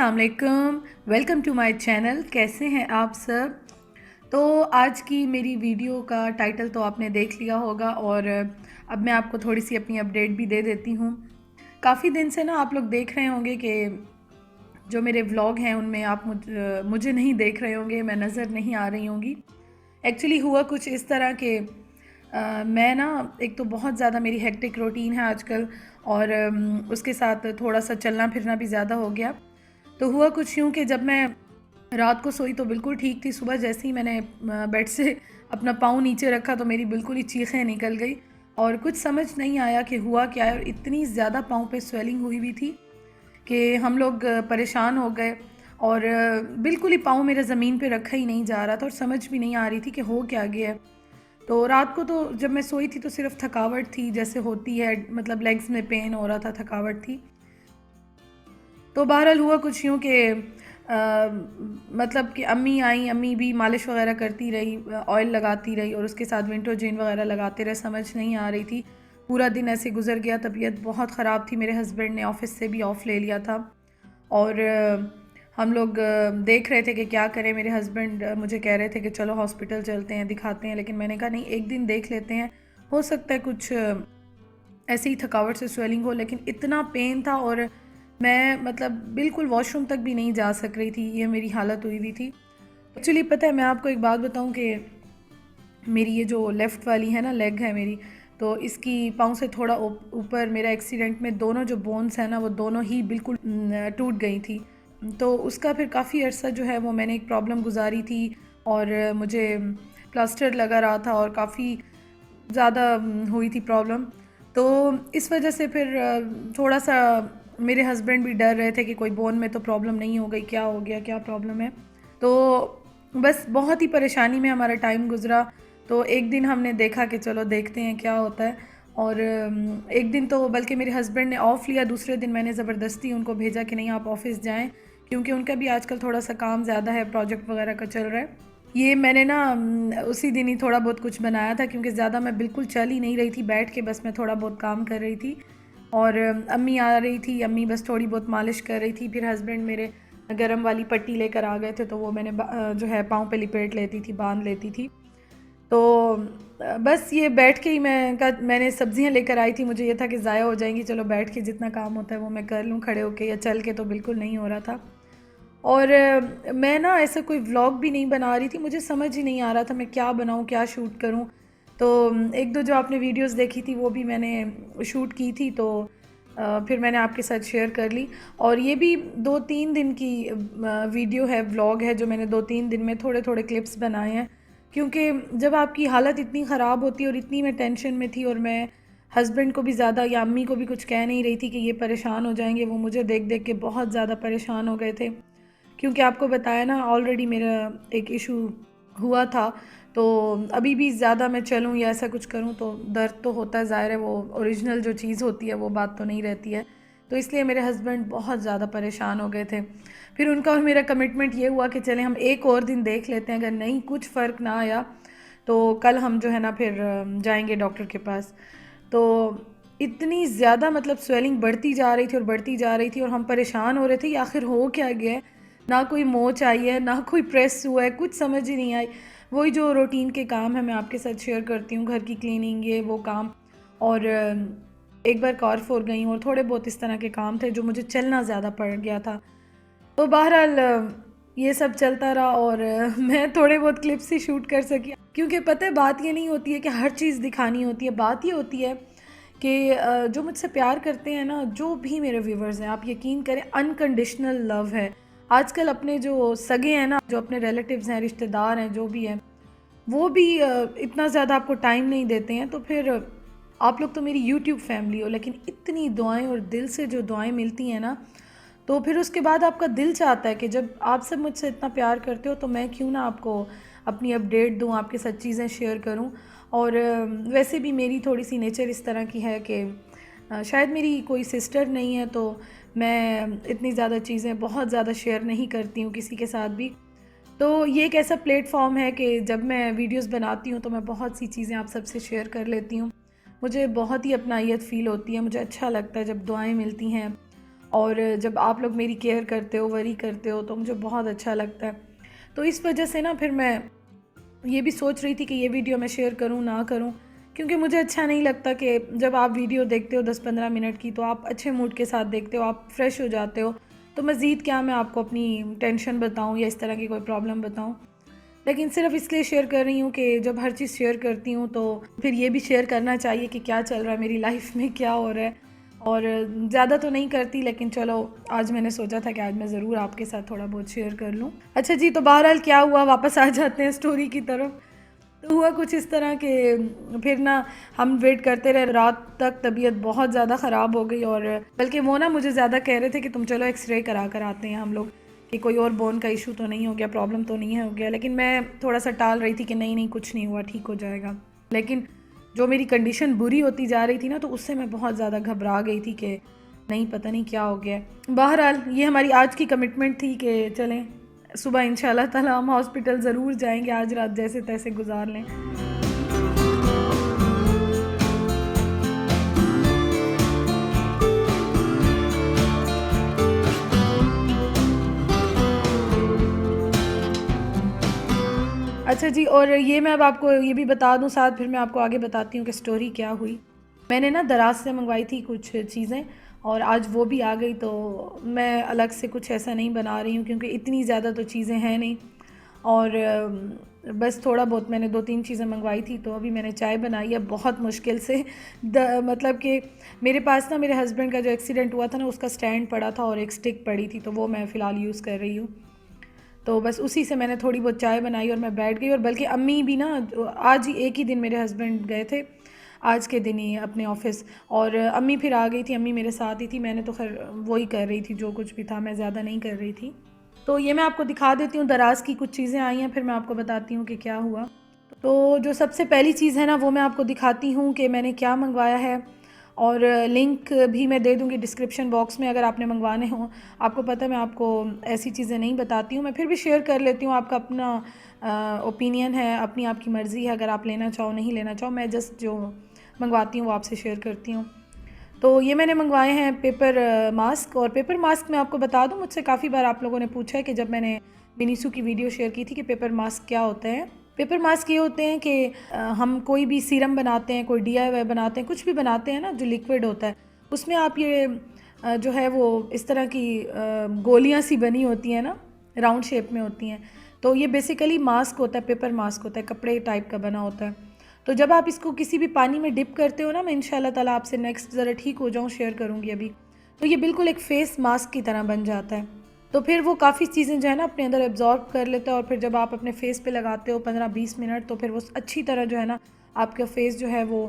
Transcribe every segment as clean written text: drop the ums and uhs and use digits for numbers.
अस्सलाम वालेकुम, welcome to my channel. कैसे हैं आप सब? तो आज की मेरी वीडियो का टाइटल तो आपने देख लिया होगा और अब मैं आपको थोड़ी सी अपनी अपडेट भी दे देती हूँ। काफ़ी दिन से ना आप लोग देख रहे होंगे कि जो मेरे व्लॉग हैं उनमें आप मुझे नहीं देख रहे होंगे, मैं नज़र नहीं आ रही होंगी। एक्चुअली हुआ कुछ इस तरह के मैं ना एक तो बहुत ज़्यादा मेरी हेक्टिक रूटीन है आजकल और उसके साथ थोड़ा सा चलना फिरना भी ज़्यादा हो गया। तो हुआ कुछ यूँ कि जब मैं रात को सोई तो बिल्कुल ठीक थी, सुबह जैसे ही मैंने बेड से अपना पाँव नीचे रखा तो मेरी बिल्कुल ही चीखें निकल गई और कुछ समझ नहीं आया कि हुआ क्या है। और इतनी ज़्यादा पाँव पे स्वेलिंग हुई हुई थी कि हम लोग परेशान हो गए और बिल्कुल ही पाँव मेरा ज़मीन पे रखा ही नहीं जा रहा था और समझ भी नहीं आ रही थी कि हो क्या गया है। तो रात को तो जब मैं सोई थी तो सिर्फ थकावट थी जैसे होती है, मतलब लेग्स में पेन हो रहा था, थकावट थी। तो बहरहाल हुआ कुछ यूँ कि मतलब कि अम्मी आई, अम्मी भी मालिश वगैरह करती रही, ऑयल लगाती रही और उसके साथ विंटोजिन वगैरह लगाते रहे। समझ नहीं आ रही थी, पूरा दिन ऐसे गुजर गया। तबीयत बहुत ख़राब थी, मेरे हस्बैंड ने ऑफ़िस से भी ऑफ़ ले लिया था और हम लोग देख रहे थे कि क्या करें। मेरे हस्बैंड मुझे कह रहे थे कि चलो हॉस्पिटल चलते हैं, दिखाते हैं, लेकिन मैंने कहा नहीं, एक दिन देख लेते हैं, हो सकता है कुछ ऐसे ही थकावट से स्वेलिंग हो। लेकिन इतना पेन था और मैं मतलब बिल्कुल वॉशरूम तक भी नहीं जा सक रही थी, ये मेरी हालत हुई हुई थी। एक्चुअली पता है, मैं आपको एक बात बताऊं कि मेरी ये जो लेफ़्ट वाली है ना, लेग है मेरी, तो इसकी पाँव से थोड़ा ऊपर मेरा एक्सीडेंट में दोनों जो बोन्स हैं ना वो दोनों ही बिल्कुल टूट गई थी। तो उसका फिर काफ़ी अर्सा जो है वो मैंने एक प्रॉब्लम गुजारी थी और मुझे प्लास्टर लगा रहा था और काफ़ी ज़्यादा हुई थी प्रॉब्लम। तो इस वजह से फिर थोड़ा सा मेरे हस्बैंड भी डर रहे थे कि कोई बोन में तो प्रॉब्लम नहीं हो गई, क्या हो गया, क्या प्रॉब्लम है। तो बस बहुत ही परेशानी में हमारा टाइम गुज़रा। तो एक दिन हमने देखा कि चलो देखते हैं क्या होता है और एक दिन तो बल्कि मेरे हस्बैंड ने ऑफ़ लिया, दूसरे दिन मैंने ज़बरदस्ती उनको भेजा कि नहीं आप ऑफ़िस जाएँ, क्योंकि उनका भी आजकल थोड़ा सा काम ज़्यादा है, प्रोजेक्ट वगैरह का चल रहा है। ये मैंने ना उसी दिन ही थोड़ा बहुत कुछ बनाया था, क्योंकि ज़्यादा मैं बिल्कुल चल ही नहीं रही थी बैठ के, बस मैं थोड़ा बहुत काम कर रही थी और अम्मी आ रही थी, अम्मी बस थोड़ी बहुत मालिश कर रही थी। फिर हस्बैंड मेरे गरम वाली पट्टी लेकर आ गए थे, तो वो मैंने जो है पाँव पे लिपेट लेती थी, बांध लेती थी। तो बस ये बैठ के ही मैंने सब्जियां लेकर आई थी, मुझे ये था कि ज़ाया हो जाएंगी, चलो बैठ के जितना काम होता है वो मैं कर लूँ, खड़े होके या चल के तो बिल्कुल नहीं हो रहा था। और मैं ना ऐसा कोई व्लॉग भी नहीं बना रही थी, मुझे समझ ही नहीं आ रहा था मैं क्या बनाऊँ, क्या शूट करूँ। तो एक दो जो आपने वीडियोस देखी थी वो भी मैंने शूट की थी, तो फिर मैंने आपके साथ शेयर कर ली। और ये भी 2-3 दिन की वीडियो है, व्लॉग है, जो मैंने 2-3 दिन में थोड़े थोड़े क्लिप्स बनाए हैं। क्योंकि जब आपकी हालत इतनी ख़राब होती है और इतनी मैं टेंशन में थी और मैं हस्बैंड को भी ज़्यादा या अम्मी को भी कुछ कह नहीं रही थी कि ये परेशान हो जाएंगे, वो मुझे देख देख के बहुत ज़्यादा परेशान हो गए थे। क्योंकि आपको बताया ना, ऑलरेडी मेरा एक इशू हुआ था, तो अभी भी ज़्यादा मैं चलूँ या ऐसा कुछ करूँ तो दर्द तो होता है, ज़ाहिर है, वो ओरिजिनल जो चीज़ होती है वो बात तो नहीं रहती है। तो इसलिए मेरे हस्बैंड बहुत ज़्यादा परेशान हो गए थे। फिर उनका और मेरा कमिटमेंट ये हुआ कि चलें हम एक और दिन देख लेते हैं, अगर नहीं कुछ फ़र्क ना आया तो कल हम जो है ना फिर जाएंगे डॉक्टर के पास। तो इतनी ज़्यादा मतलब स्वेलिंग बढ़ती जा रही थी और बढ़ती जा रही थी और हम परेशान हो रहे थे आखिर हो क्या गया है। ना कोई मोच आई है, ना कोई प्रेस हुआ है, कुछ समझ ही नहीं आई। वही जो रूटीन के काम है मैं आपके साथ शेयर करती हूँ, घर की क्लीनिंग, ये वो काम। और एक बार कारफोर गई और थोड़े बहुत इस तरह के काम थे जो मुझे चलना ज़्यादा पड़ गया था। तो बहरहाल ये सब चलता रहा और मैं थोड़े बहुत क्लिप्स ही शूट कर सकी, क्योंकि पता है बात ये नहीं होती है कि हर चीज़ दिखानी होती है। बात ये होती है कि जो मुझसे प्यार करते हैं ना, जो भी मेरे व्यूवर्स हैं, आप यकीन करें अनकंडीशनल लव है। आजकल अपने जो सगे हैं ना, जो अपने रिलेटिव्स हैं, रिश्तेदार हैं, जो भी हैं, वो भी इतना ज़्यादा आपको टाइम नहीं देते हैं। तो फिर आप लोग तो मेरी यूट्यूब फैमिली हो, लेकिन इतनी दुआएं और दिल से जो दुआएं मिलती हैं ना, तो फिर उसके बाद आपका दिल चाहता है कि जब आप सब मुझसे इतना प्यार करते हो तो मैं क्यों ना आपको अपनी अपडेट दूं, आपके साथ चीज़ें शेयर करूं। और वैसे भी मेरी थोड़ी सी नेचर इस तरह की है कि शायद मेरी कोई सिस्टर नहीं है, तो मैं इतनी ज़्यादा चीज़ें बहुत ज़्यादा शेयर नहीं करती हूँ किसी के साथ भी। तो ये एक ऐसा प्लेटफॉर्म है कि जब मैं वीडियोस बनाती हूँ तो मैं बहुत सी चीज़ें आप सबसे शेयर कर लेती हूँ। मुझे बहुत ही अपनाइयत फ़ील होती है, मुझे अच्छा लगता है जब दुआएं मिलती हैं और जब आप लोग मेरी केयर करते हो, वरी करते हो, तो मुझे बहुत अच्छा लगता है। तो इस वजह से ना फिर मैं ये भी सोच रही थी कि ये वीडियो मैं शेयर करूँ ना करूँ, क्योंकि मुझे अच्छा नहीं लगता कि जब आप वीडियो देखते हो 10-15 मिनट की, तो आप अच्छे मूड के साथ देखते हो, आप फ्रेश हो जाते हो, तो मज़ीद क्या मैं आपको अपनी टेंशन बताऊँ या इस तरह की कोई प्रॉब्लम बताऊँ। लेकिन सिर्फ़ इसलिए शेयर कर रही हूँ कि जब हर चीज़ शेयर करती हूँ तो फिर ये भी शेयर करना चाहिए कि क्या चल रहा है मेरी लाइफ में, क्या हो रहा है। और ज़्यादा तो नहीं करती, लेकिन चलो आज मैंने सोचा था कि आज मैं ज़रूर आपके साथ थोड़ा बहुत शेयर कर लूँ। अच्छा जी, तो बहरहाल क्या हुआ, वापस आ जाते हैं स्टोरी की तरफ। तो हुआ कुछ इस तरह के फिर ना हम वेट करते रहे, रात तक तबीयत बहुत ज़्यादा ख़राब हो गई। और बल्कि वो ना मुझे ज़्यादा कह रहे थे कि तुम चलो एक्सरे करा कर आते हैं हम लोग, कि कोई और बोन का इशू तो नहीं हो गया, प्रॉब्लम तो नहीं है हो गया। लेकिन मैं थोड़ा सा टाल रही थी कि नहीं नहीं कुछ नहीं हुआ, ठीक हो जाएगा। लेकिन जो मेरी कंडीशन बुरी होती जा रही थी ना, तो उससे मैं बहुत ज़्यादा घबरा गई थी कि नहीं पता नहीं क्या हो गया है। बहरहाल ये हमारी आज की कमिटमेंट थी कि चलें सुबह इंशाल्लाह ताला हम हॉस्पिटल ज़रूर जाएंगे, आज रात जैसे तैसे गुजार लें। अच्छा जी, और ये मैं अब आपको ये भी बता दूँ साथ, फिर मैं आपको आगे बताती हूँ कि स्टोरी क्या हुई। मैंने ना दराज से मंगवाई थी कुछ चीज़ें, और आज वो भी आ गई। तो मैं अलग से कुछ ऐसा नहीं बना रही हूँ, क्योंकि इतनी ज़्यादा तो चीज़ें हैं नहीं। और बस थोड़ा बहुत मैंने 2-3 चीज़ें मंगवाई थी, तो अभी मैंने चाय बनाई है बहुत मुश्किल से। मतलब कि मेरे पास ना मेरे हस्बैंड का जो एक्सीडेंट हुआ था ना, उसका स्टैंड पड़ा था और एक स्टिक पड़ी थी, तो वो मैं फ़िलहाल यूज़ कर रही हूँ। तो बस उसी से मैंने थोड़ी बहुत चाय बनाई और मैं बैठ गई। और बल्कि अम्मी भी ना, आज ही एक ही दिन मेरे हस्बैंड गए थे, आज के दिन ही अपने ऑफ़िस, और अम्मी फिर आ गई थी, अम्मी मेरे साथ ही थी। मैंने तो खैर वही कर रही थी जो कुछ भी था, मैं ज़्यादा नहीं कर रही थी। तो ये मैं आपको दिखा देती हूँ, दराज़ की कुछ चीज़ें आई हैं, फिर मैं आपको बताती हूँ कि क्या हुआ। तो जो सबसे पहली चीज़ है ना, वो मैं आपको दिखाती हूँ कि मैंने क्या मंगवाया है। और लिंक भी मैं दे दूँगी डिस्क्रिप्शन बॉक्स में, अगर आपने मंगवाने हों। आपको पता है मैं आपको ऐसी चीज़ें नहीं बताती हूँ, मैं फिर भी शेयर कर लेती हूँ। आपका अपना ओपिनियन है, अपनी आपकी मर्ज़ी है, अगर आप लेना चाहो नहीं लेना चाहो, मैं जस्ट जो मंगवाती हूँ वो आपसे शेयर करती हूँ। तो ये मैंने मंगवाए हैं पेपर मास्क। और पेपर मास्क मैं आपको बता दूँ, मुझसे काफ़ी बार आप लोगों ने पूछा है कि जब मैंने मिनीसू की वीडियो शेयर की थी कि पेपर मास्क क्या होते हैं। पेपर मास्क ये होते हैं कि हम कोई भी सीरम बनाते हैं, कोई डीआईवाई बनाते हैं, कुछ भी बनाते हैं ना जो लिक्विड होता है, उसमें आप ये जो है वो इस तरह की गोलियां सी बनी होती हैं ना, राउंड शेप में होती हैं। तो ये बेसिकली मास्क होता है, पेपर मास्क होता है, कपड़े टाइप का बना होता है। तो जब आप इसको किसी भी पानी में डिप करते हो ना, मैं इंशाल्लाह ताला आपसे नेक्स्ट ज़रा ठीक हो जाऊँ शेयर करूँगी अभी, तो ये बिल्कुल एक फ़ेस मास्क की तरह बन जाता है। तो फिर वो काफ़ी चीज़ें जो है ना अपने अंदर एब्जॉर्ब कर लेता है, और फिर जब आप अपने फेस पे लगाते हो 15-20 मिनट, तो फिर वो अच्छी तरह जो है ना आपका फेस जो है वो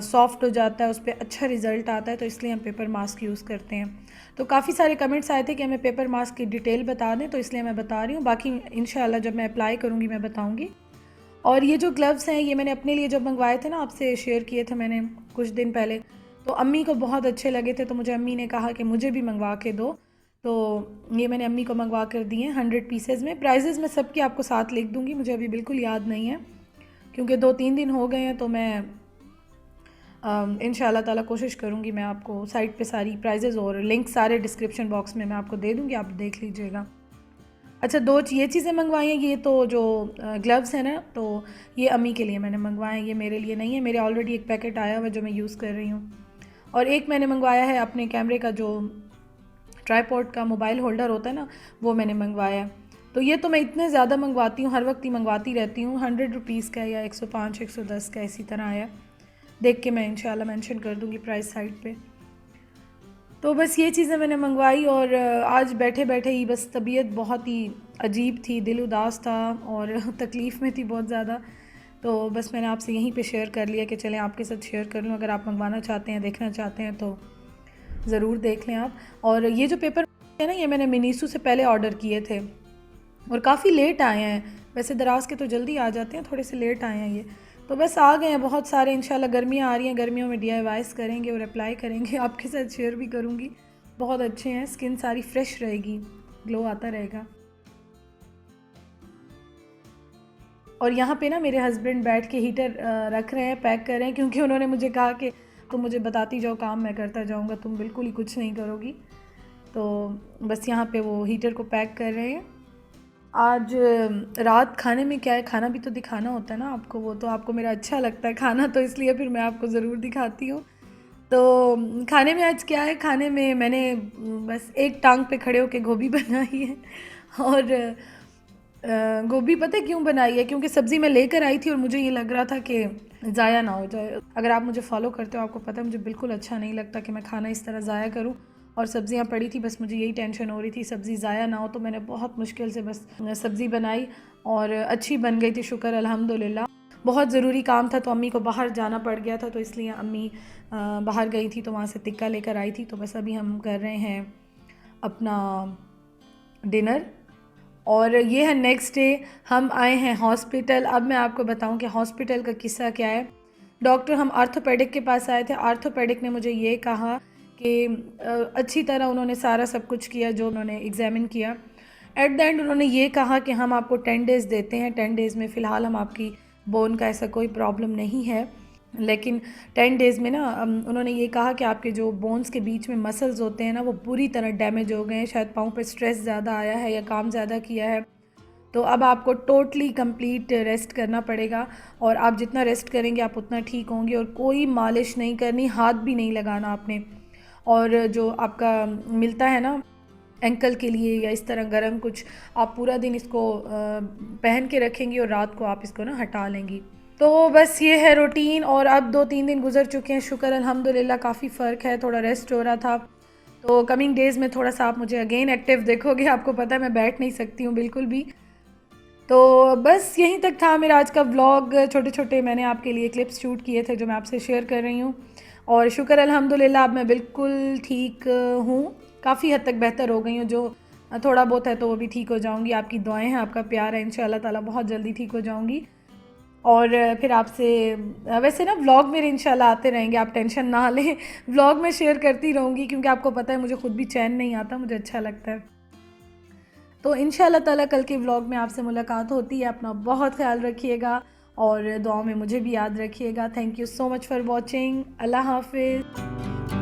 सॉफ्ट हो जाता है, उस पर अच्छा रिज़ल्ट आता है। तो इसलिए हम पेपर मास्क यूज़ करते हैं। तो काफ़ी सारे कमेंट्स आए थे कि हमें पेपर मास्क की डिटेल बता दें, तो इसलिए मैं बता रही हूँ। बाकी इंशाल्लाह जब मैं अप्लाई करूँगी मैं बताऊँगी। और ये जो ग्लव्स हैं, ये मैंने अपने लिए जब मंगवाए थे ना, आपसे शेयर किए थे मैंने कुछ दिन पहले, तो अम्मी को बहुत अच्छे लगे थे, तो मुझे अम्मी ने कहा कि मुझे भी मंगवा के दो। तो ये मैंने अम्मी को मंगवा कर दिए 100 पीसेज़ में। प्राइजेज़ मैं सबकी आपको साथ लिख दूँगी, मुझे अभी बिल्कुल याद नहीं है, क्योंकि 2-3 दिन हो गए हैं। तो मैं इंशाल्लाह ताला कोशिश करूँगी मैं आपको साइट पे सारी प्राइजेज़ और लिंक सारे डिस्क्रिप्शन बॉक्स में मैं आपको दे दूँगी, आप देख लीजिएगा। अच्छा, 2 ये चीज़ें मंगवाई हैं। ये तो जो ग्लव्स हैं ना, तो ये अम्मी के लिए मैंने मंगवाए हैं, ये मेरे लिए नहीं है। मेरे ऑलरेडी एक पैकेट आया हुआ है जो मैं यूज़ कर रही हूँ। और एक मैंने मंगवाया है अपने कैमरे का, जो ट्राइपॉड का मोबाइल होल्डर होता है ना, वो मैंने मंगवाया है। तो ये तो मैं इतने ज़्यादा मंगवाती हूँ, हर वक्त ही मंगवाती रहती हूँ। 100 रुपीज़ का या 105 110 का इसी तरह आया। देख के मैं इंशाल्लाह मेंशन कर दूँगी प्राइस साइट पे। तो बस ये चीज़ें मैंने मंगवाई, और आज बैठे बैठे ही बस तबीयत बहुत ही अजीब थी, दिल उदास था और तकलीफ़ में थी बहुत ज़्यादा। तो बस मैंने आपसे यहीं पे शेयर कर लिया कि चलें आपके साथ शेयर कर लूँ। अगर आप मंगवाना चाहते हैं, देखना चाहते हैं, तो ज़रूर देख लें आप। और ये जो पेपर है ना, ये मैंने मिनीसू से पहले ऑर्डर किए थे और काफ़ी लेट आए हैं। वैसे दराज के तो जल्दी आ जाते हैं, थोड़े से लेट आए हैं ये। तो बस आ गए हैं बहुत सारे। इंशाल्लाह गर्मियाँ आ रही हैं, गर्मियों में डीआईवाईज़ करेंगे और अप्लाई करेंगे, आपके साथ शेयर भी करूँगी। बहुत अच्छे हैं, स्किन सारी फ्रेश रहेगी, ग्लो आता रहेगा। और यहाँ पे ना मेरे हस्बैंड बैठ के हीटर रख रहे हैं, पैक कर रहे हैं, क्योंकि उन्होंने मुझे कहा कि तुम मुझे बताती जाओ काम, मैं करता जाऊँगा, तुम बिल्कुल ही कुछ नहीं करोगी। तो बस यहाँ पे वो हीटर को पैक कर रहे हैं। आज रात खाने में क्या है, खाना भी तो दिखाना होता है ना आपको, वो तो आपको मेरा अच्छा लगता है खाना, तो इसलिए फिर मैं आपको ज़रूर दिखाती हूँ। तो खाने में आज क्या है, खाने में मैंने बस एक टांग पे खड़े होके गोभी बनाई है। और गोभी पता है क्यों बनाई है, क्योंकि सब्ज़ी मैं लेकर आई थी और मुझे ये लग रहा था कि ज़ाया ना हो जाए। अगर आप मुझे फॉलो करते हो आपको पता है मुझे बिल्कुल अच्छा नहीं लगता कि मैं खाना इस तरह ज़ाया करूँ। और सब्ज़ियाँ पड़ी थी, बस मुझे यही टेंशन हो रही थी सब्ज़ी ज़ाया ना हो, तो मैंने बहुत मुश्किल से बस सब्ज़ी बनाई और अच्छी बन गई थी, शुक्र अल्हम्दुलिल्लाह। बहुत ज़रूरी काम था तो अम्मी को बाहर जाना पड़ गया था, तो इसलिए अम्मी बाहर गई थी तो वहाँ से टिक्का लेकर आई थी। तो बस अभी हम कर रहे हैं अपना डिनर। और ये है नेक्स्ट डे, हम आए हैं हॉस्पिटल। अब मैं आपको बताऊं कि हॉस्पिटल का किस्सा क्या है। डॉक्टर, हम आर्थोपेडिक के पास आए थे। आर्थोपेडिक ने मुझे ये कहा कि अच्छी तरह उन्होंने सारा सब कुछ किया जो उन्होंने एग्ज़ामिन किया। एट द एंड उन्होंने ये कहा कि हम आपको 10 डेज़ देते हैं, 10 डेज़ में फ़िलहाल हम आपकी बोन का ऐसा कोई प्रॉब्लम नहीं है, लेकिन 10 डेज़ में ना उन्होंने ये कहा कि आपके जो बोन्स के बीच में मसल्स होते हैं ना वो पूरी तरह डैमेज हो गए हैं, शायद पाँव पे स्ट्रेस ज़्यादा आया है या काम ज़्यादा किया है, तो अब आपको टोटली कंप्लीट रेस्ट करना पड़ेगा। और आप जितना रेस्ट करेंगे आप उतना ठीक होंगे, और कोई मालिश नहीं करनी, हाथ भी नहीं लगाना आपने। और जो आपका मिलता है ना एंकल के लिए या इस तरह गरम कुछ, आप पूरा दिन इसको पहन के रखेंगी और रात को आप इसको ना हटा लेंगी। तो बस ये है रूटीन। और अब 2-3 दिन गुजर चुके हैं, शुक्र अल्हम्दुलिल्लाह काफ़ी फ़र्क है, थोड़ा रेस्ट हो रहा था। तो कमिंग डेज़ में थोड़ा सा आप मुझे अगेन एक्टिव देखोगे, आपको पता है मैं बैठ नहीं सकती हूँ बिल्कुल भी। तो बस यहीं तक था मेरा आज का व्लॉग। छोटे छोटे मैंने आपके लिए क्लिप्स शूट किए थे जो मैं आपसे शेयर कर रही हूँ, और शुक्र अल्हम्दुलिल्लाह अब मैं बिल्कुल ठीक हूँ, काफ़ी हद तक बेहतर हो गई हूँ। जो थोड़ा बहुत है तो वो भी ठीक हो जाऊँगी, आपकी दुआएं हैं, आपका प्यार है, इंशाअल्लाह ताला बहुत जल्दी ठीक हो जाऊँगी। और फिर आपसे वैसे ना व्लॉग मेरे इंशाल्लाह आते रहेंगे, आप टेंशन ना लें। व्लॉग मैं शेयर करती रहूँगी क्योंकि आपको पता है मुझे खुद भी चैन नहीं आता, मुझे अच्छा लगता है। तो इंशाल्लाह ताला कल के व्लॉग में आपसे मुलाकात होती है। अपना बहुत ख्याल रखिएगा और दुआओं में मुझे भी याद रखिएगा। Thank you so much for watching. अल्लाह हाफिज़।